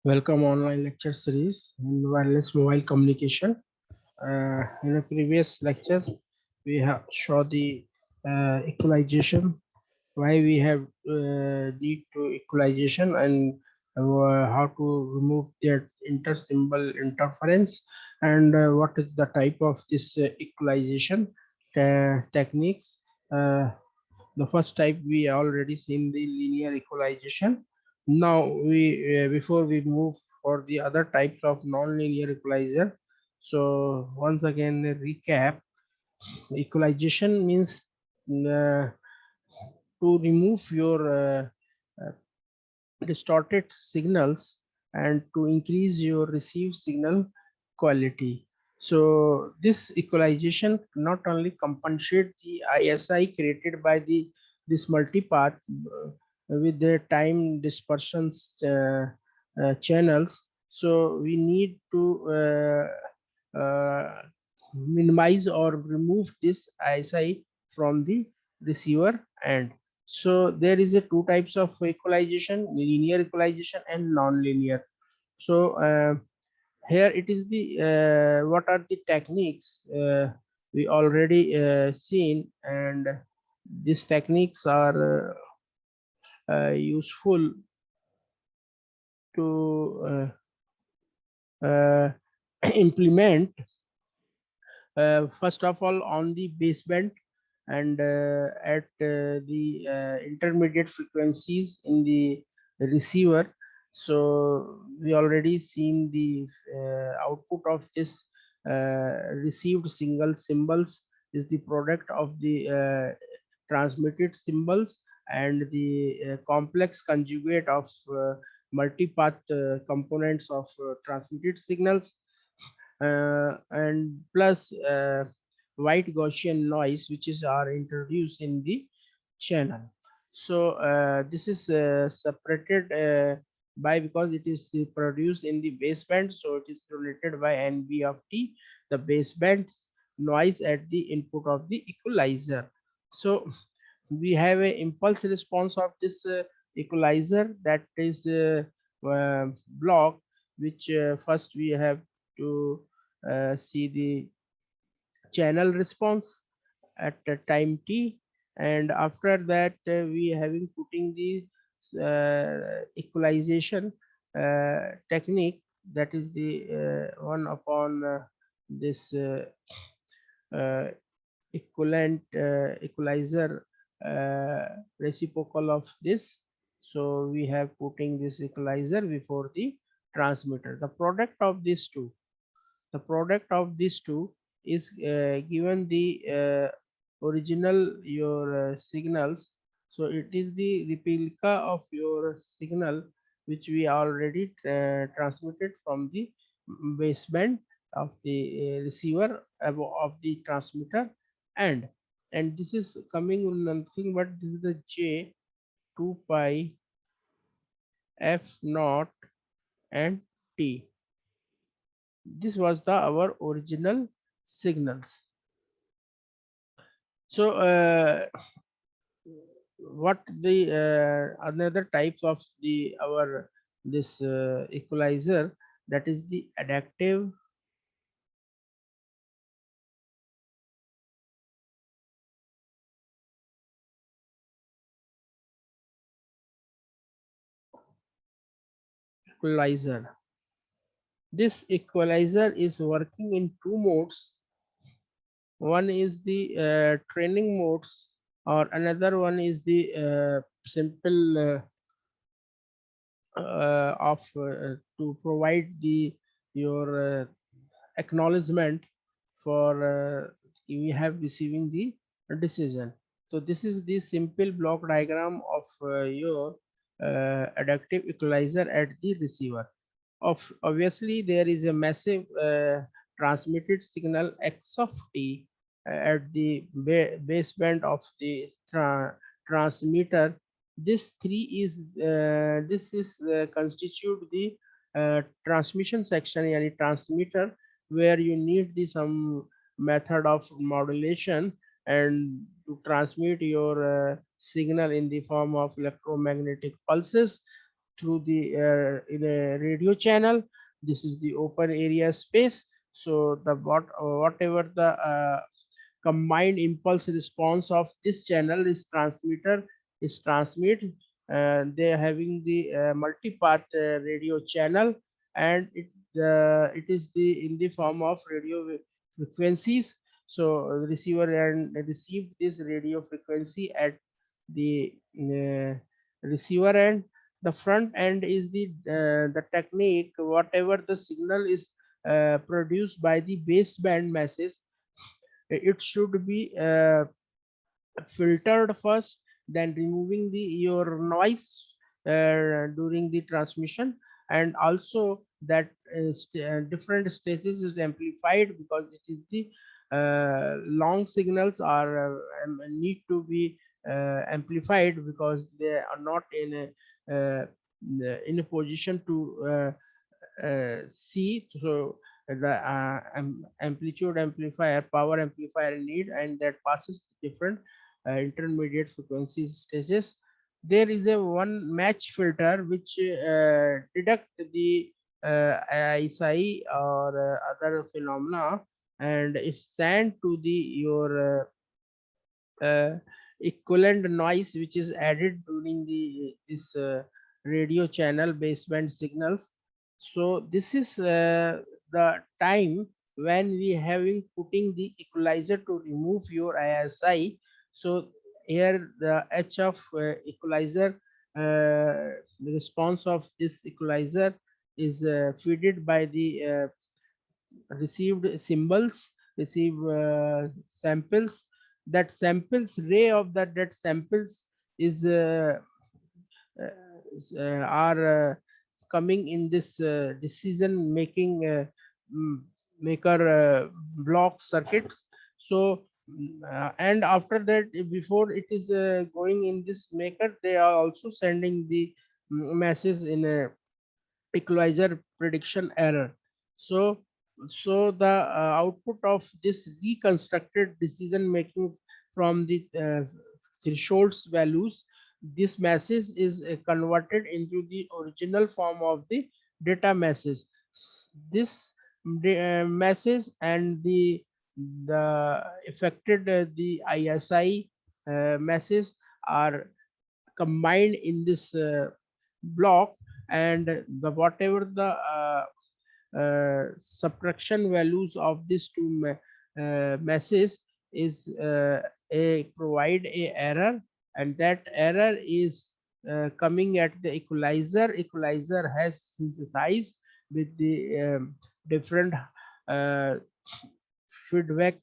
Welcome online lecture series in wireless mobile communication. In the previous lectures, we have showed the equalization, why we have need to equalization and how to remove their inter-symbol interference and what is the type of this equalization techniques. The first type we already seen the linear equalization. Now we before we move for the other types of non-linear equalizer, so once again a recap. Equalization means uh, to remove your distorted signals and to increase your received signal quality. So this equalization not only compensate the ISI created by the this multipath with the time dispersions channels. So we need to minimize or remove this ISI from the receiver end. So there is a two types of equalization: linear equalization and non-linear. So here it is the what are the techniques we already seen, and these techniques are useful to implement first of all on the baseband and at the intermediate frequencies in the receiver. So we already seen the output of this received single symbols is the product of the transmitted symbols and the complex conjugate of multipath components of transmitted signals, and plus white Gaussian noise which is are introduced in the channel. So this is separated by, because it is produced in the baseband, so it is related by NB of T, the baseband noise at the input of the equalizer. So we have a impulse response of this equalizer, that is block, which first we have to see the channel response at the time t, and after that we having putting the equalization technique, that is the one upon this uh, equivalent equalizer reciprocal of this. So we have putting this equalizer before the transmitter. The product of these two, the product of these two is given the original your signals. So it is the replica of your signal which we already transmitted from the baseband of the receiver of the transmitter, and this is coming nothing but this is the j 2 pi f naught and t. This was the our original signals. So what the another types of the our this equalizer, that is the adaptive equalizer. This equalizer is working in two modes. One is the training modes, or another one is the simple of to provide the your acknowledgement for we have receiving the decision. So this is the simple block diagram of your adaptive equalizer at the receiver. Of obviously there is a massive transmitted signal x of t at the baseband of the transmitter. This three is this is constitute the transmission section, yani transmitter, where you need the some method of modulation and to transmit your signal in the form of electromagnetic pulses. through the in a radio channel. This is the open area space. So the whatever the combined impulse response of this channel is transmitter is transmit. They are having the multipath radio channel, and it is the in the form of radio frequencies. So receiver and receive this radio frequency at the receiver end. The front end is the technique. Whatever the signal is produced by the baseband message, it should be filtered first, then removing the your noise during the transmission. And also that different stages is amplified, because it is the long signals are need to be amplified, because they are not in a position to see. So the amplitude amplifier, power amplifier need, and that passes different intermediate frequency stages. There is a one match filter which deduct the ISI or other phenomena, and if sent to the your equivalent noise which is added during the this radio channel baseband signals. So this is the time when we having putting the equalizer to remove your ISI. So here the H of equalizer, the response of this equalizer is feeded by the received symbols, receive samples. That samples ray of that samples is are coming in this decision making maker block circuits. So and after that, before it is going in this maker, they are also sending the message in a equalizer prediction error. So the output of this reconstructed decision making from the thresholds values, this message is converted into the original form of the data message. This message and the affected the ISI message are combined in this block, and the whatever the subtraction values of these two messages is a provide a error, and that error is coming at the equalizer has synthesized with the different uh, feedback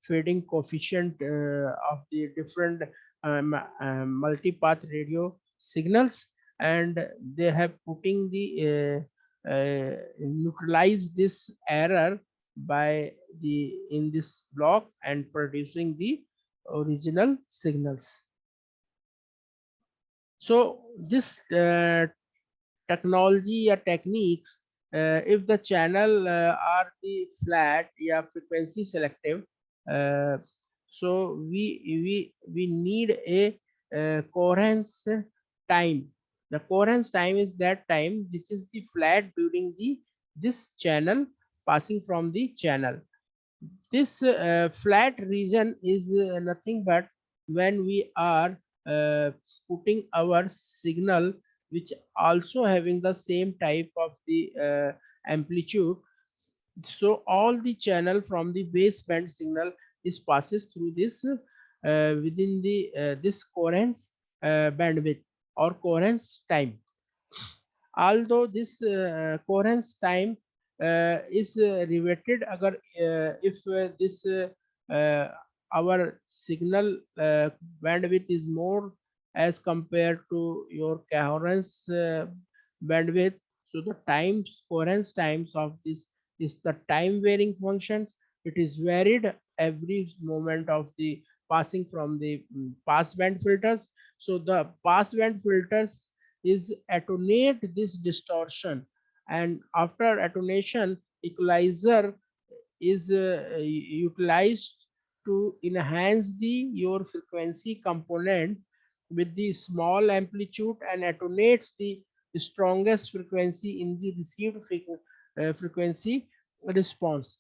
feeding coefficient of the different multipath radio signals, and they have putting the neutralize this error by the in this block and producing the original signals. So this technology or techniques, if the channel are the flat, yeah, frequency selective, uh, so we need a coherence time. The coherence time is that time which is the flat during the this channel passing from the channel. This flat region is nothing but when we are uh, putting our signal which also having the same type of the amplitude. So all the channel from the baseband signal is passes through this within the this coherence bandwidth or coherence time. Although this coherence time is related agar if this uh, our signal bandwidth is more as compared to your coherence bandwidth. So the times coherence times of this is the time varying functions. It is varied every moment of the passing from the pass band filters. So the pass band filters is attenuate this distortion, and after attenuation equalizer is utilized to enhance the your frequency component with the small amplitude and attenuates the strongest frequency in the received frequency response.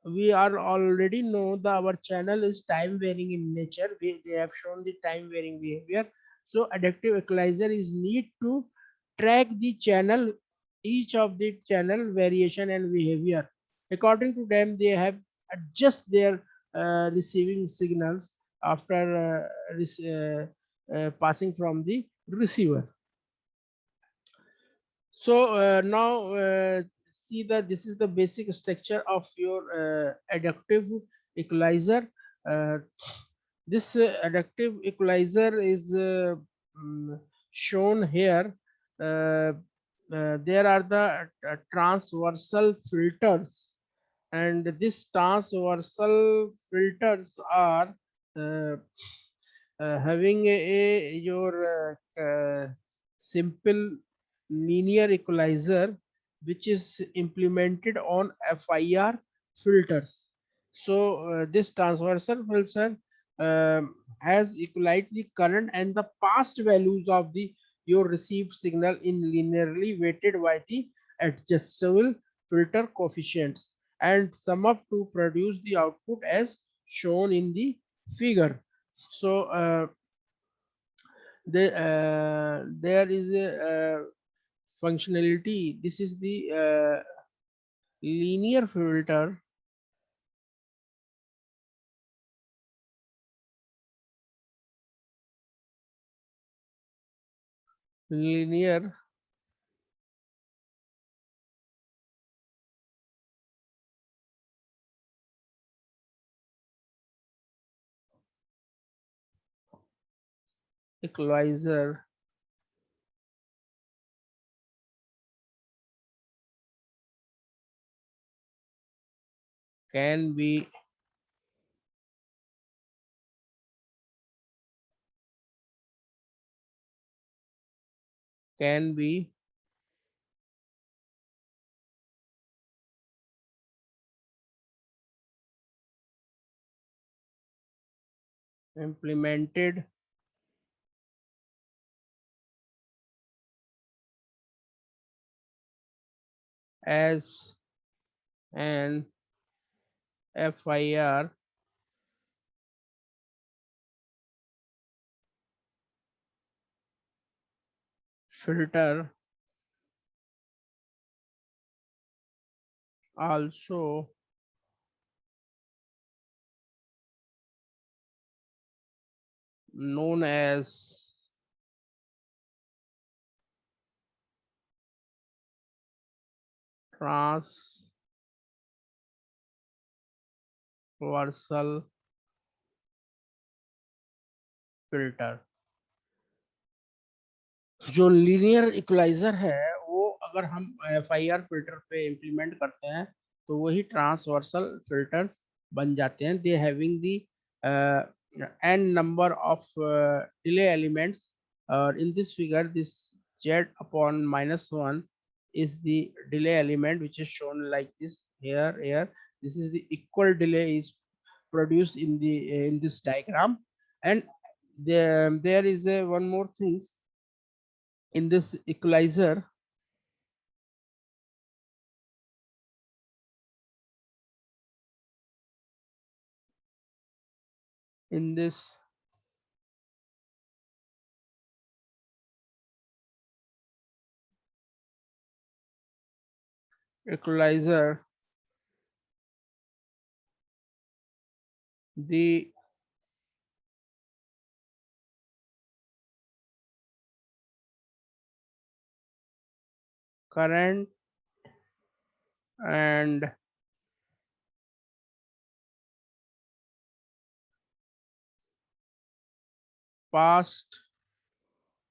We are already know that our channel is time varying in nature. They have shown the time varying behavior. So adaptive equalizer is need to track the channel, each of the channel variation and behavior. According to them, they have adjust their receiving signals after passing from the receiver. So now see that this is the basic structure of your adaptive equalizer. Uh, this adaptive equalizer is shown here. Uh, there are the transversal filters, and these transversal filters are uh, having your simple linear equalizer which is implemented on FIR filters. So this transversal filter has equalized the current and the past values of the your received signal in linearly weighted by the adjustable filter coefficients and sum up to produce the output as shown in the figure. So there is a functionality. This is the linear filter, linear equalizer can be can be implemented as an FIR filter, also known as transversal filter. जो linear equaliser है वो अगर हम FIR filter पे implement करते हैं तो वही ट्रांसवर्सल फिल्टर्स बन जाते हैं. They having the n number of delay elements. In this figure, this z upon -1 is the delay element which is shown like this here. This is the equal delay is produced in this diagram. And there is one more thing in this equalizer. In this equalizer, the current and past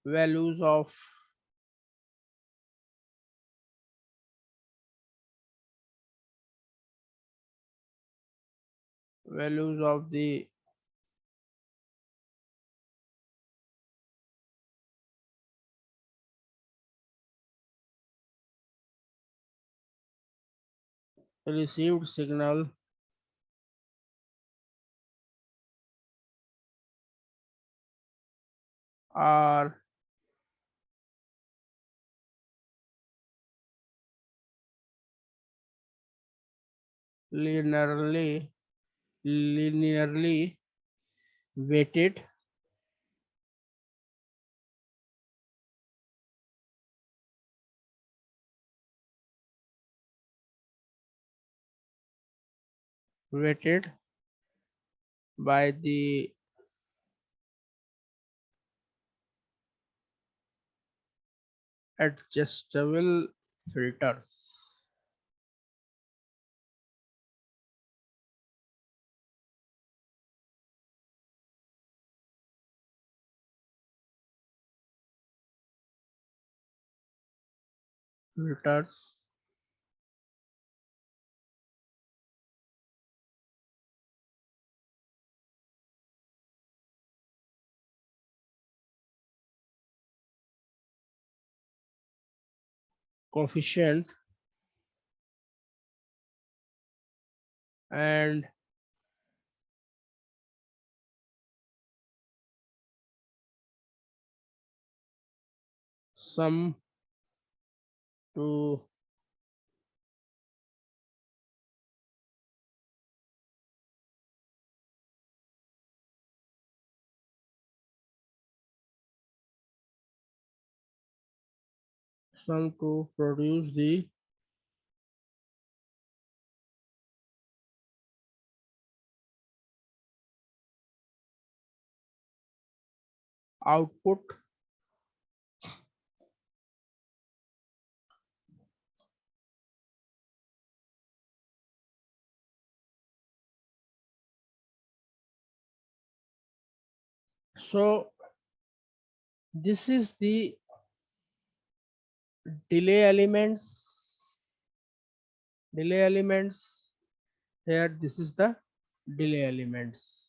values of the received signal are linearly weighted weighted by the adjustable filters. Filters coefficient and sum to produce the output so this is the delay elements here. This is the delay elements.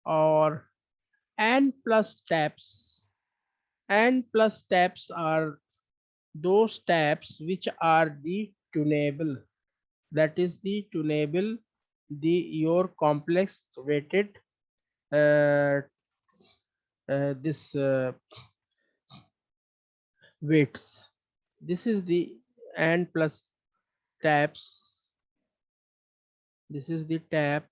Or n plus taps. N plus taps are those taps which are the tunable. That is the tunable, the your complex weighted uh, this weights. This is the n plus taps. This is the tap.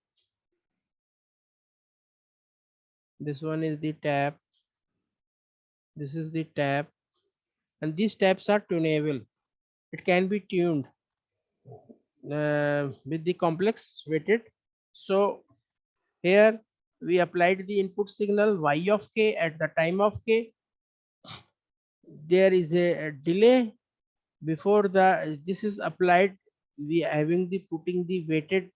This one is the tap. This is the tap. And these taps are tunable. It can be tuned with the complex weighted. So here we applied the input signal y of k at the time of k. There is a delay before the this is applied. We having the putting the weighted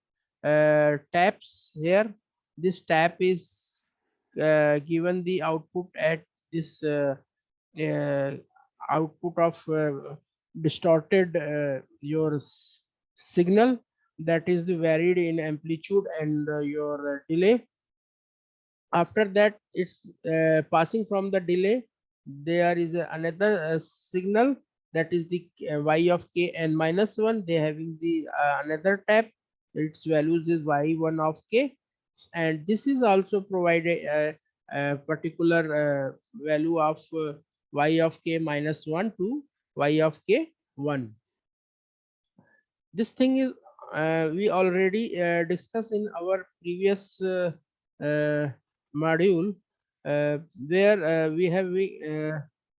taps here. This tap is given the output at this uh, output of distorted your signal, that is the varied in amplitude and your delay. After that it's passing from the delay, there is another signal, that is the y of k and minus 1. They having the another tap, its values is y1 of k, and this is also provided a particular value of y of k minus 1 to y of k 1. This thing is we already discussed in our previous uh, module, where we have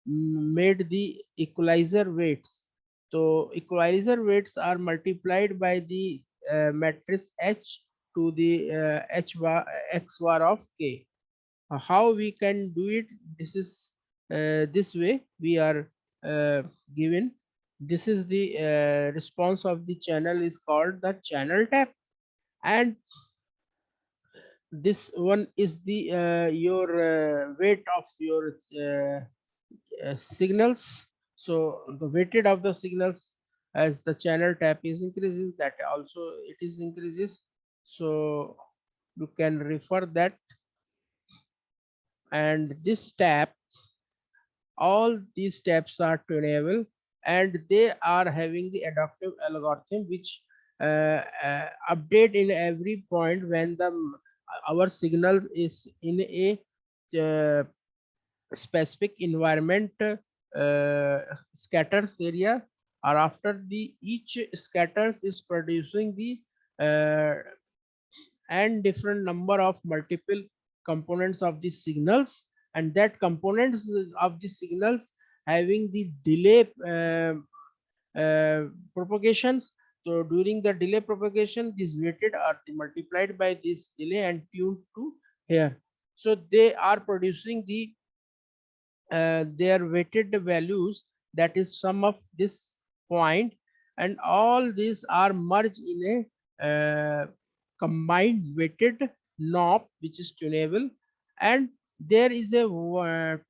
made the equalizer weights. So equalizer weights are multiplied by the matrix h to the h bar x bar of k. How we can do it? This is this way we are given. This is the response of the channel is called the channel tap, and this one is the your weight of your signals. So the weighted of the signals, as the channel tap is increases, that also it is increases. So you can refer that. And this tap, all these steps are tunable, and they are having the adaptive algorithm which update in every point when the our signal is in a uh, specific environment, scatters area, or after the each scatters is producing the uh, and different number of multiple components of the signals, and that components of the signals having the delay propagations. So during the delay propagation, these weighted are multiplied by this delay and tuned to here. So they are producing the their weighted values, that is sum of this point, and all these are merged in a combined weighted knob which is tunable. And there is a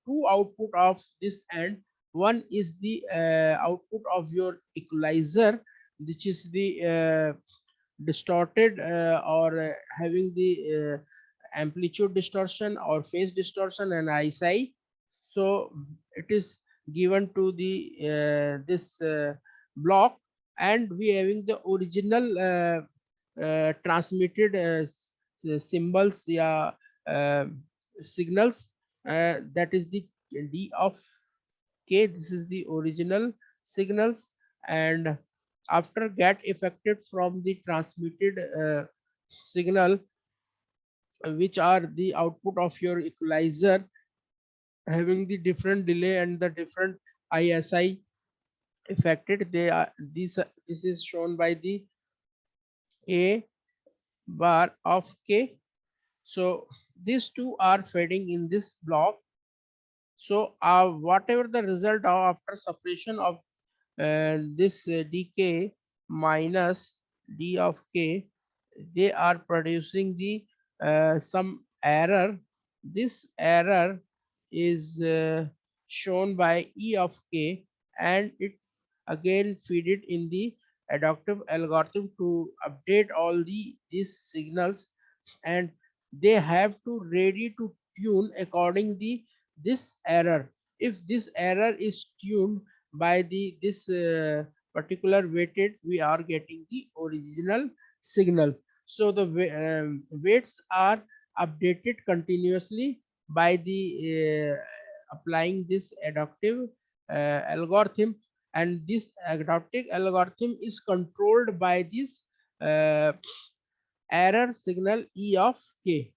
two output of this, and one is the output of your equalizer, which is the distorted or having the amplitude distortion or phase distortion and ISI. So it is given to the this block, and we having the original transmitted symbols, yeah, uh, signals, that is the d of k. This is the original signals, and after get affected from the transmitted signal, which are the output of your equalizer, having the different delay and the different ISI affected. They are this is shown by the A bar of K. So these two are fading in this block. So whatever the result of after separation of this dk minus d of k, they are producing the some error. This error is shown by e of k, and it again feed it in the adaptive algorithm to update all these signals, and they have to ready to tune according the this error. If this error is tuned by the this particular weighted, we are getting the original signal. So the weights are updated continuously by the applying this adaptive algorithm, and this adaptive algorithm is controlled by this uh, error signal e of k.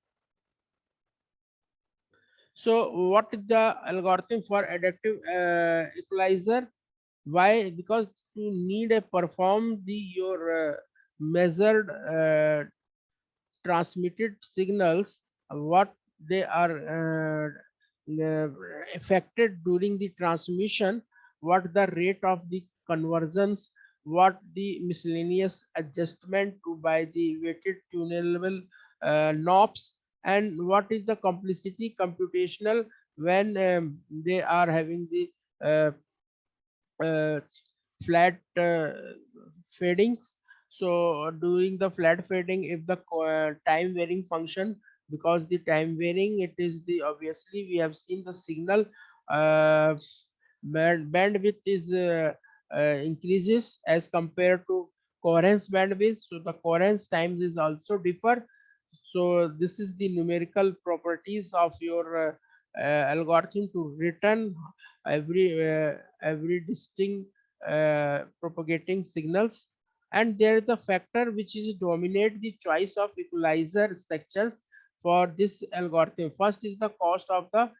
So what is the algorithm for adaptive equalizer? Why? Because to need a perform the your measured transmitted signals, what they are affected during the transmission, what the rate of the conversions, what the miscellaneous adjustment to by the weighted tunable knobs, and what is the complexity computational when they are having the uh, uh, flat fadings. So during the flat fading, if the time varying function, because the time varying, it is the obviously we have seen the signal uh, bandwidth is increases as compared to coherence bandwidth. So the coherence times is also differ. So this is the numerical properties of your algorithm to return every distinct propagating signals. And there is a factor which is dominate the choice of equalizer structures for this algorithm. First is the cost of the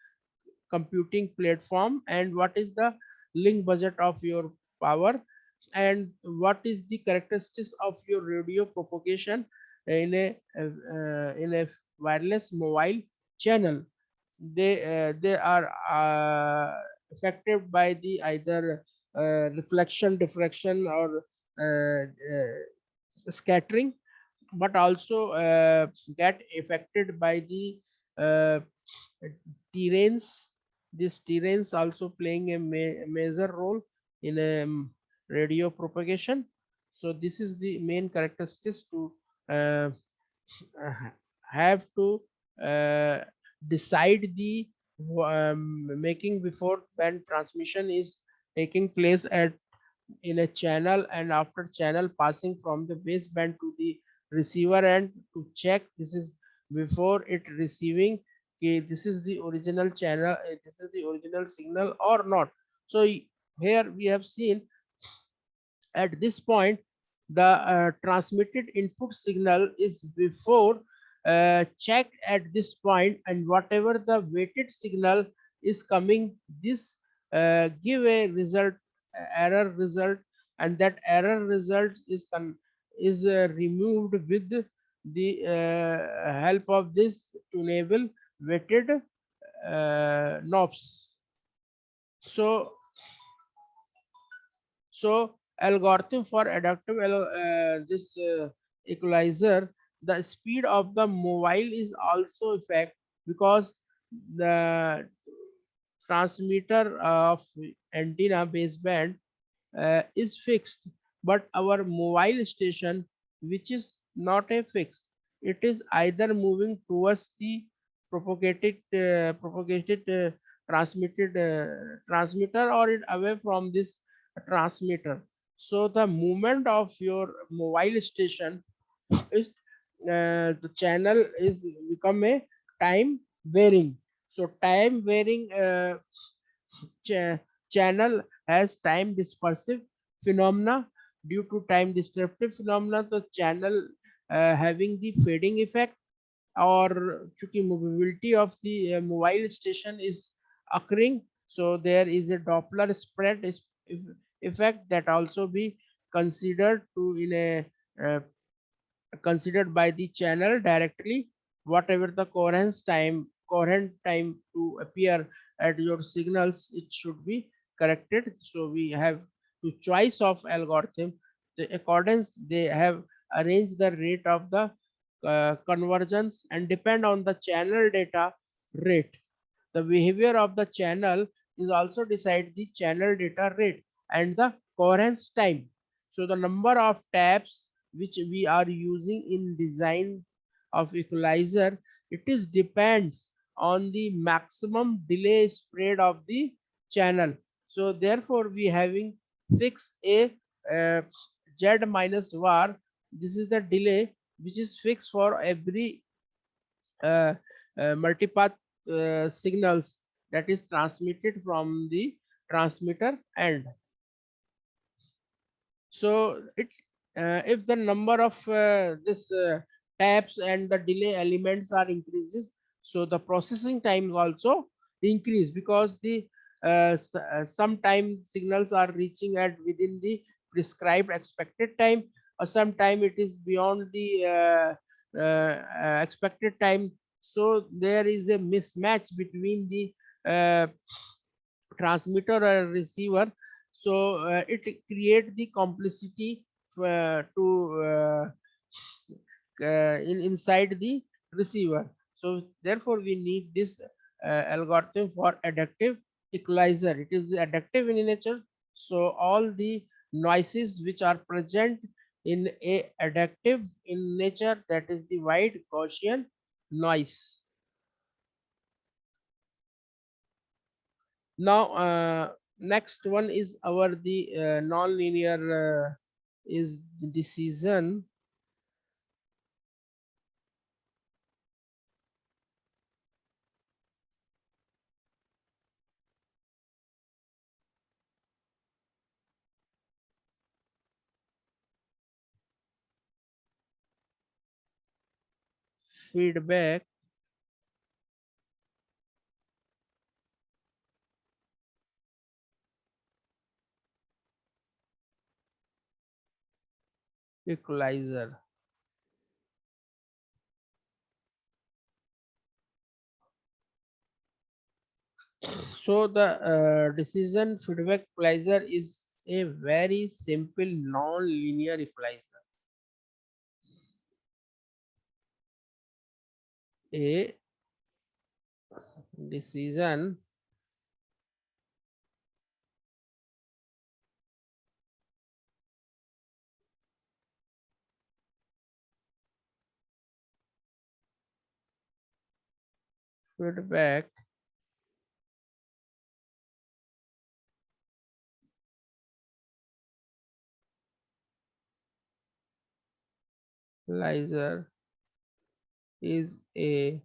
computing platform, and what is the link budget of your power, and what is the characteristics of your radio propagation in a wireless mobile channel. They are affected by the either reflection, diffraction, or scattering, but also get affected by the uh, terrains. This terrains also playing a major role in radio propagation. So this is the main characteristics to uh, have to uh, decide the making before when transmission is taking place at in a channel, and after channel passing from the baseband to the receiver end to check. This is before it receiving, okay, this is the original channel, this is the original signal or not. So here we have seen at this point the transmitted input signal is before checked at this point, and whatever the weighted signal is coming, this give a result, error result, and that error result is removed with the help of this tunable weighted knobs. So so algorithm for adaptive this equalizer, the speed of the mobile is also affect, because the transmitter of antenna baseband is fixed, but our mobile station, which is not a fixed, it is either moving towards the propagated transmitted transmitter, or it away from this transmitter. So the movement of your mobile station is the channel is become a time varying. So time varying cha- channel has time dispersive phenomena. Due to time disruptive phenomena, the channel having the fading effect, or chunki mobility of the mobile station is occurring, so there is a Doppler spread effect that also be considered to in a considered by the channel directly. Whatever the coherent time to appear at your signals, it should be corrected. So we have to choice of algorithm, the accordance they have arranged the rate of the convergence and depend on the channel data rate. The behavior of the channel is also decide the channel data rate and the coherence time. So the number of taps which we are using in design of equalizer, it is depends on the maximum delay spread of the channel. So therefore we having fix a uh, z minus var. This is the delay which is fixed for every uh, multipath signals that is transmitted from the transmitter end. So it if the number of this taps and the delay elements are increases, so the processing time also increase, because the sometime signals are reaching at within the prescribed expected time, or sometime it is beyond the expected time. So there is a mismatch between the uh, transmitter or receiver. So it create the complexity to inside the receiver. So therefore we need this algorithm for adaptive equalizer. It is the adaptive in nature, so all the noises which are present in a adaptive in nature, that is the wide Gaussian noise. Now next one is our the non-linear is decision feedback equalizer. So the decision feedback equalizer is a very simple non-linear equalizer. A decision feedback equalizer is a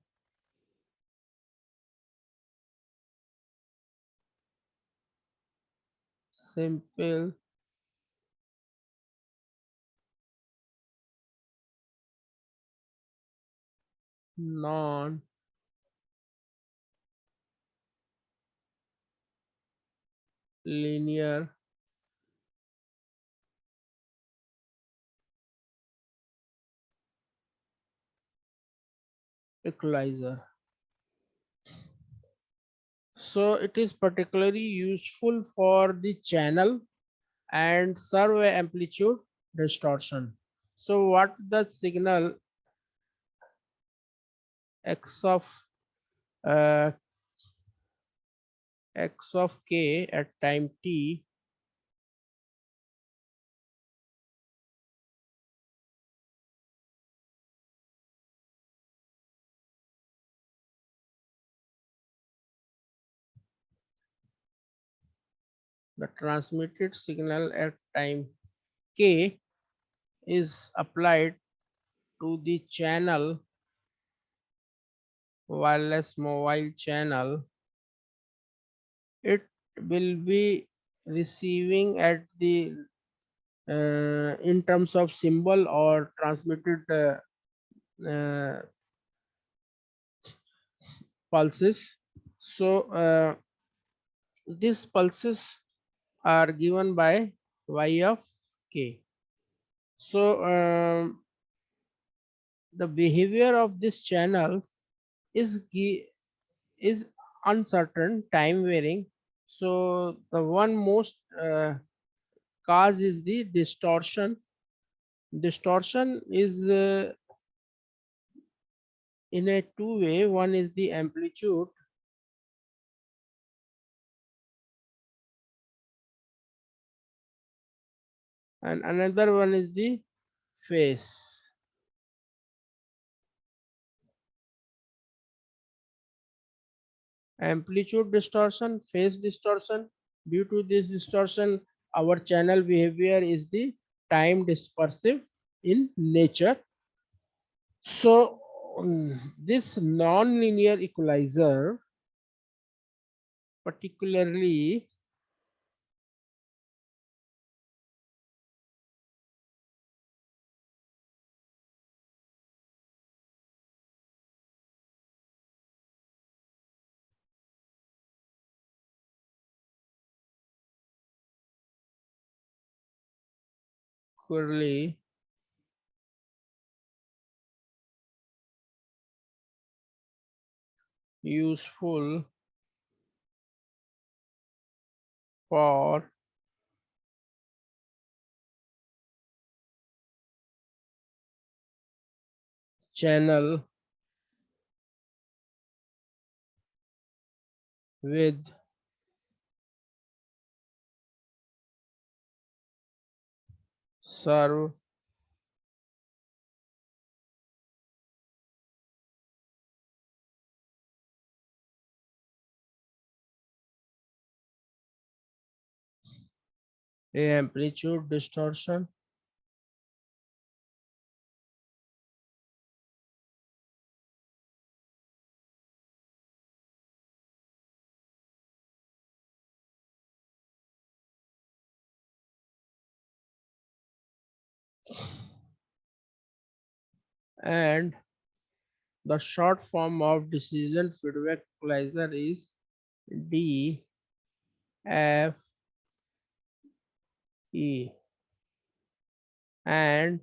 simple non linear equalizer. So it is particularly useful for the channel and serve a amplitude distortion. So what the signal x of uh, k at time t the transmitted signal at time k is applied to the channel wireless mobile channel, it will be receiving at the in terms of symbol or transmitted uh, pulses. So these pulses are given by y of k. So the behavior of this channel is is uncertain, time varying. So the one most cause is the distortion. Distortion is in a two way. One is the amplitude and another one is the phase. Amplitude distortion, phase distortion. Due to this distortion, our channel behavior is the time dispersive in nature. So this non-linear equalizer particularly clearly useful for channel with serve a amplitude distortion and the short form of decision feedback equalizer is DFE and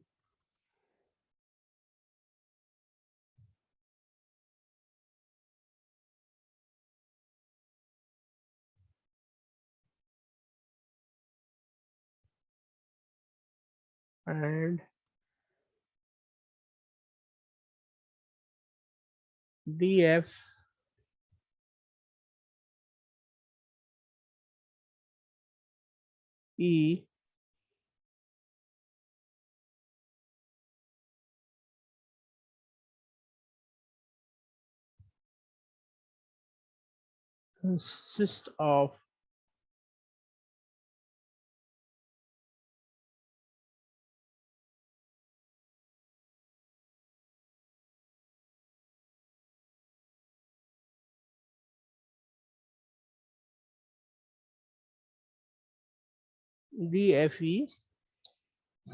and DFE consists of DFE,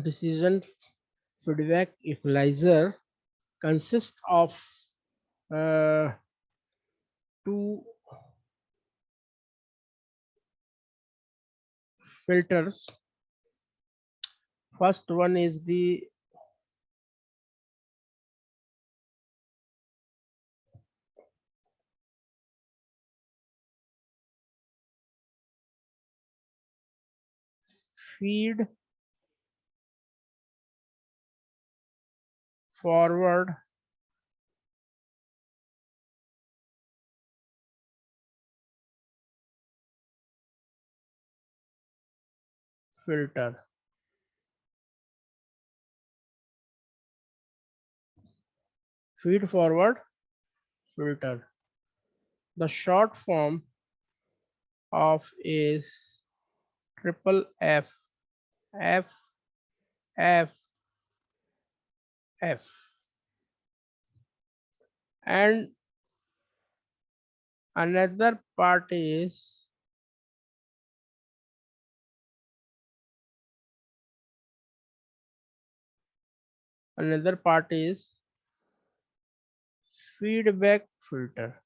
decision feedback equalizer, consists of uh, two filters. First one is the feed forward filter. Feed forward filter. The short form of is triple F, F, F, F. And another part is feedback filter.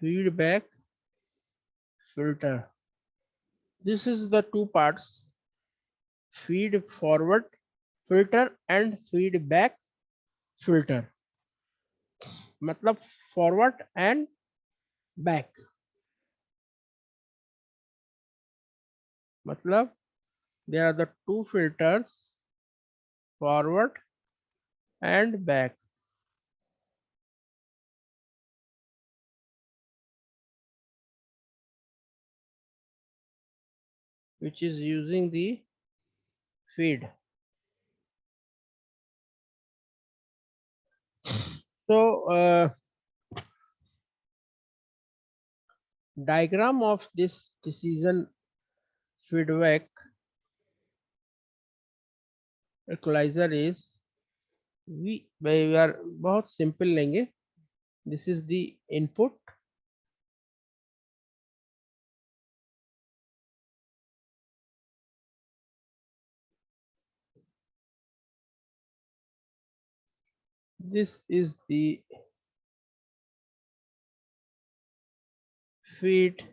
Feedback filter. This is the two parts: feed forward filter and feedback filter. मतलब forward and back. मतलब there are the two filters, forward and back. Which is using the feed. So diagram of this decision feedback equalizer is, we are बहुत simple लेंगे. This is the input. This is the feed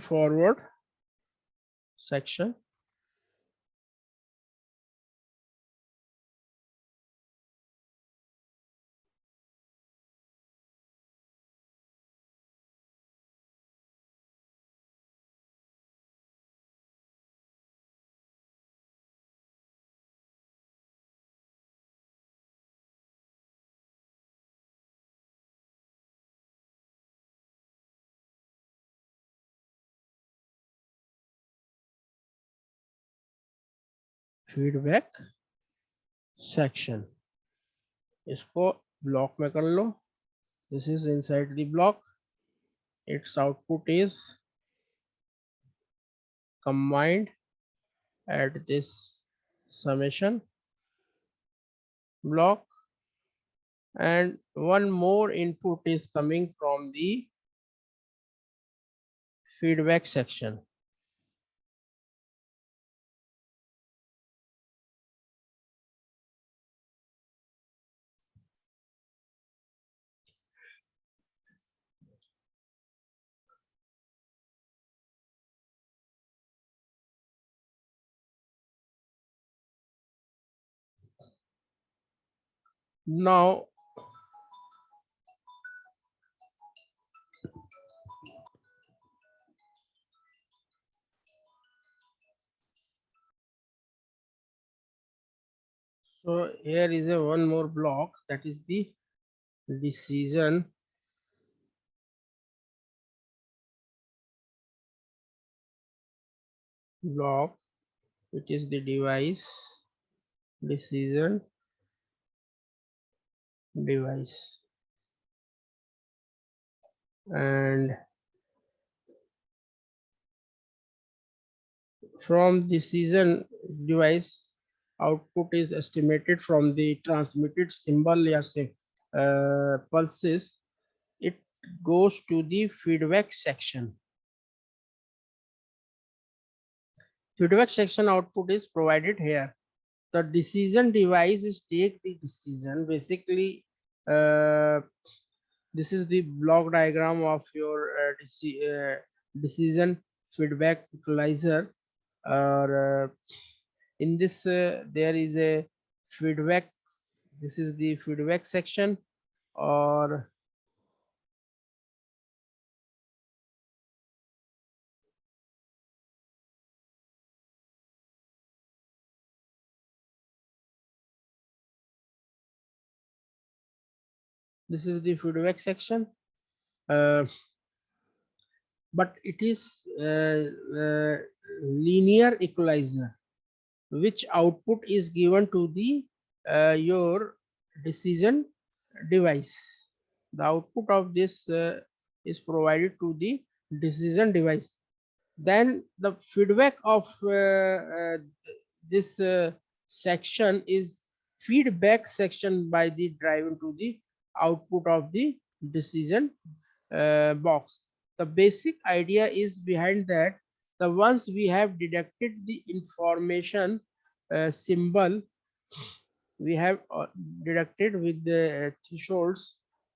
forward section. Feedback section. इसको block में कर लो. This is inside the block. Its output is combined at this summation block, and one more input is coming from the feedback section. Now so here is a one more block, that is the decision block. It is the decision device, and from decision device, output is estimated from the transmitted symbol या say pulses. It goes to the feedback section. Feedback section output is provided here. The decision device is take the decision. Basically, this is the block diagram of your decision feedback equalizer. Or in this, there is a feedback. This is the feedback section, or this is the feedback section. Uh, but it is linear equalizer, which output is given to the your decision device. The output of this is provided to the decision device. Then the feedback of this section is feedback section by the driven to the output of the decision box. The basic idea is behind that, the once we have deducted the information symbol, we have deducted with the thresholds,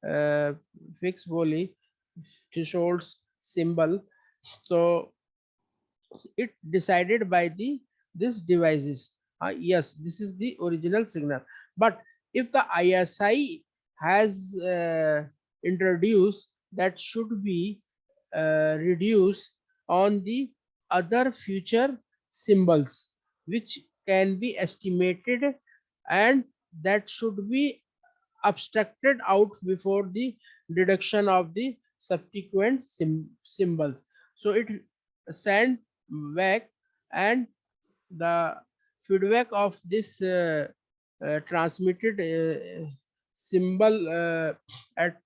uh, fixed volley thresholds symbol. So it decided by the this devices. Yes, this is the original signal. But if the ISI has introduced, that should be reduced on the other future symbols, which can be estimated, and that should be abstracted out before the deduction of the subsequent symbols. So it send back, and the feedback of this transmitted symbol at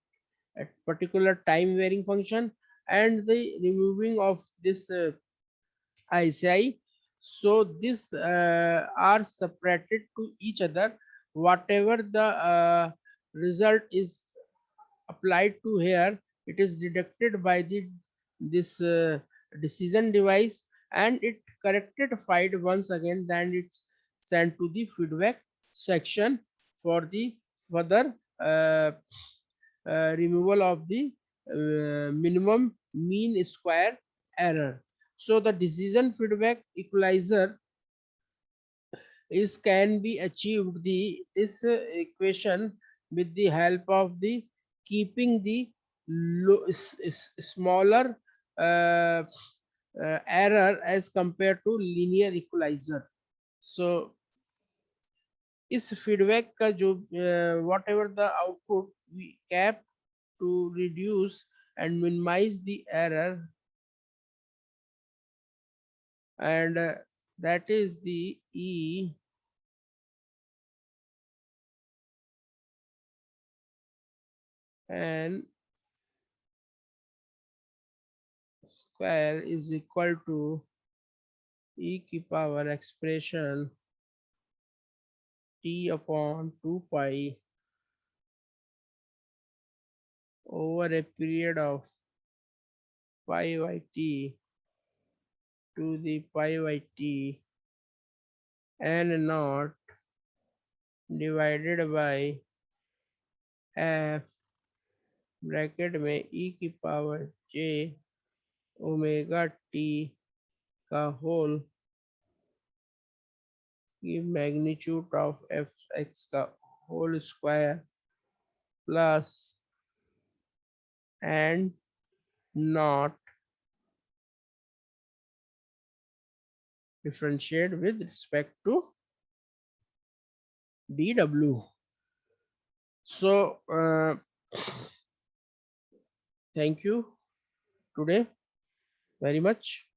particular time varying function, and the removing of this ICI. So this are separated to each other. Whatever the result is applied to here, it is deducted by the this decision device, and it corrected find once again. Then it's sent to the feedback section for the further removal of the minimum mean square error. So the decision feedback equalizer is can be achieved the this equation with the help of the keeping the smaller uh, error as compared to linear equalizer. So इस feedback का जो whatever the output we kept to reduce and minimize the error, and that is the E and square is equal to e की power expression t upon 2 pi over a period of pi by t to the pi by t and not divided by f bracket में e की power j omega t का whole की magnitude of F X का whole square plus and not differentiate with respect to dw. So thank you today very much.